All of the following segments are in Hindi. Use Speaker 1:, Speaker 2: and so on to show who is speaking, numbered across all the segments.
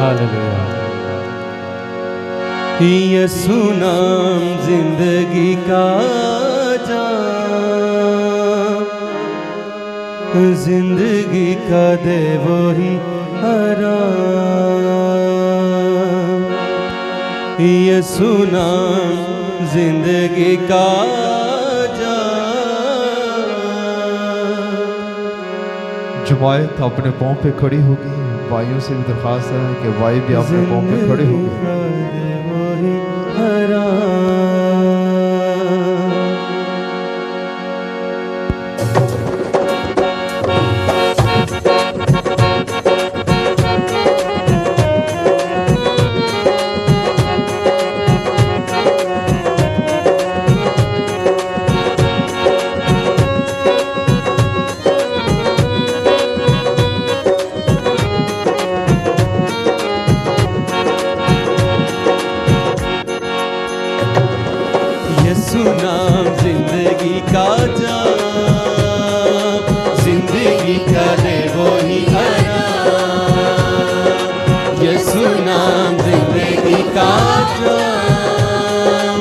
Speaker 1: हालेलुया। यीशु नाम जिंदगी का जाम, जिंदगी का दे वो ही आराम। यीशु नाम जिंदगी का जाम।
Speaker 2: जो वायु अपने पाँव पे खड़ी होगी, वायु से भी दरखास्त है कि वायु भी अपने पाँव पे खड़े होगी।
Speaker 1: यीशु नाम जिंदगी का जाम, जिंदगी का दे वो ही आराम। यीशु नाम जिंदगी का जाम,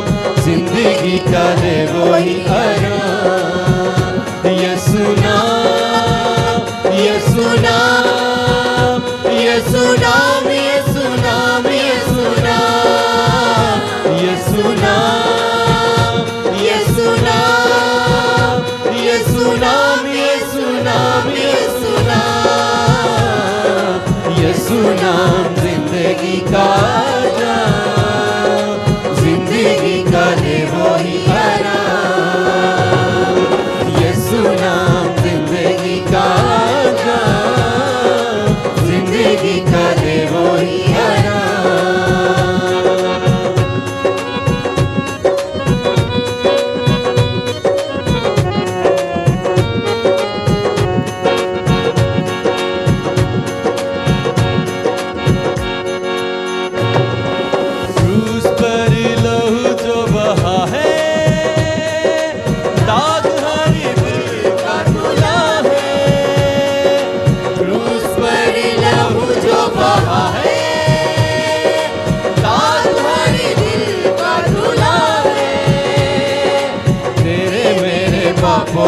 Speaker 1: जिंदगी का दे वो ही आराम। यीशु नाम, यीशु नाम, यीशु नाम, यीशु नाम, यीशु नाम, यीशु नाम, यीशु नाम, यीशु नाम, यीशु नाम, यीशु नाम, यीशु नाम जिंदगी का जाम, जिंदगी का दे वो ही आराम। यीशु नाम जिंदगी का जाम, जिंदगी का दे वो ही आराम।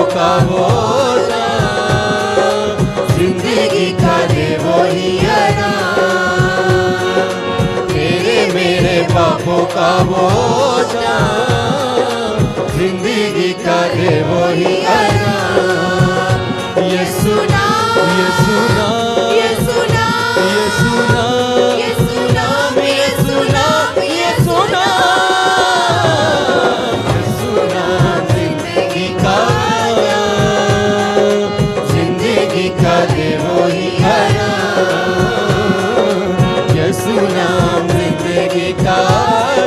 Speaker 1: का वो नाम, जिंदगी का दे वो ही आराम। तेरे मेरे पापों का वो नाम, जिंदगी का दे वो ही आराम। यीशु नाम, यीशु नाम, यीशु नाम, यीशु नाम, यीशु नाम, यीशु नाम, यीशु नाम, यीशु नाम जिंदगी का दे वो ही आराम। यीशु नाम जिंदगी का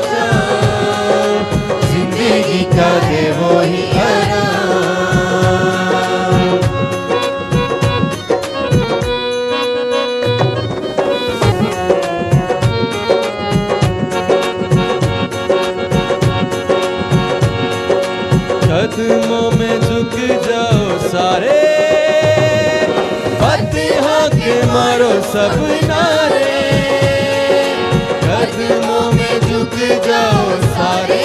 Speaker 1: जाम, जिंदगी का दे वो ही आराम। कदमों में झुक जाओ सारे, मारो सब नारे। कदमों में झुक जाओ सारे,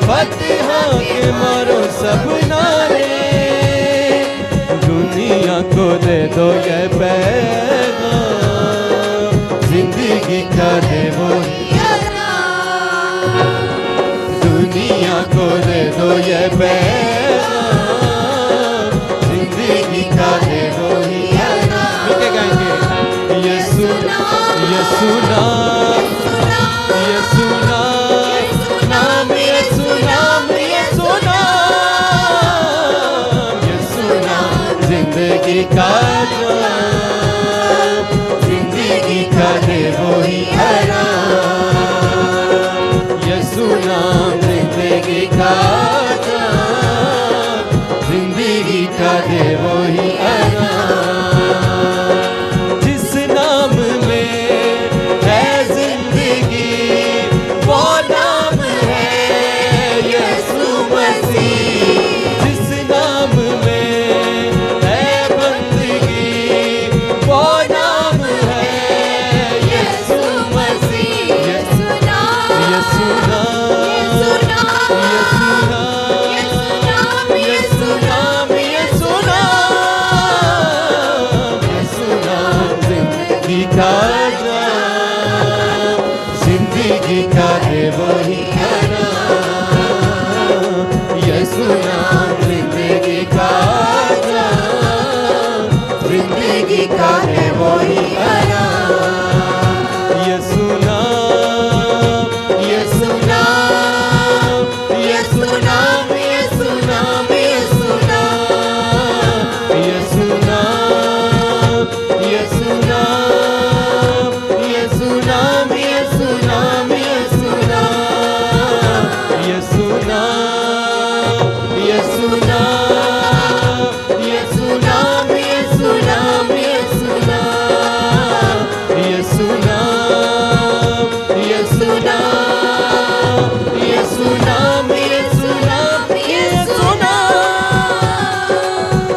Speaker 1: फतिहा के मारो सब नारे। दुनिया को दे दो ये पैगाम, जिंदगी का दे वो ही आराम। दुनिया को दे दो ये पैगाम, जिंदगी का दे वो ही यीशु नाम, यीशु नाम, यीशु नाम, यीशु नाम, यीशु नाम, यीशु नाम जिंदगी का जाम, जिंदगी का दे वो ही आराम। यीशु नाम जिंदगी का जाम, जिंदगी का दे वो ही आराम। जिस नाम में है बंदगी, वो नाम है का जाम, जिंदगी का है वही आराम, यीशु नाम जिंदगी का जाम, जिंदगी का है वही आराम।